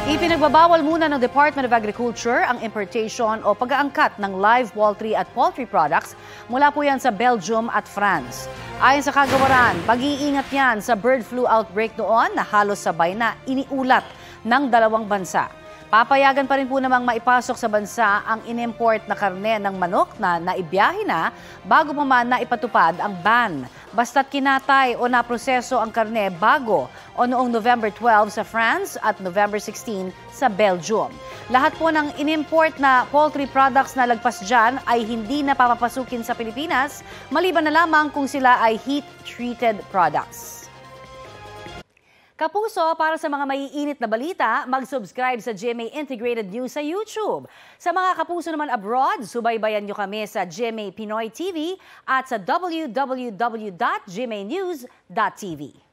Ipinagbabawal muna ng Department of Agriculture ang importation o pag-aangkat ng live poultry at poultry products mula po yan sa Belgium at France. Ayon sa kagawaran, pag-iingat yan sa bird flu outbreak noon na halos sabay na iniulat ng dalawang bansa. Papayagan pa rin po namang maipasok sa bansa ang inimport na karne ng manok na naibiyahe na bago pa man naipatupad ang ban. Basta't kinatay o naproseso ang karne bago o noong November 12 sa France at November 16 sa Belgium. Lahat po ng inimport na poultry products na lagpas dyan ay hindi na papapasukin sa Pilipinas, maliban na lamang kung sila ay heat-treated products. Kapuso, para sa mga maiinit na balita, mag-subscribe sa GMA Integrated News sa YouTube. Sa mga kapuso naman abroad, subaybayan nyo kami sa GMA Pinoy TV at sa www.gmanews.tv.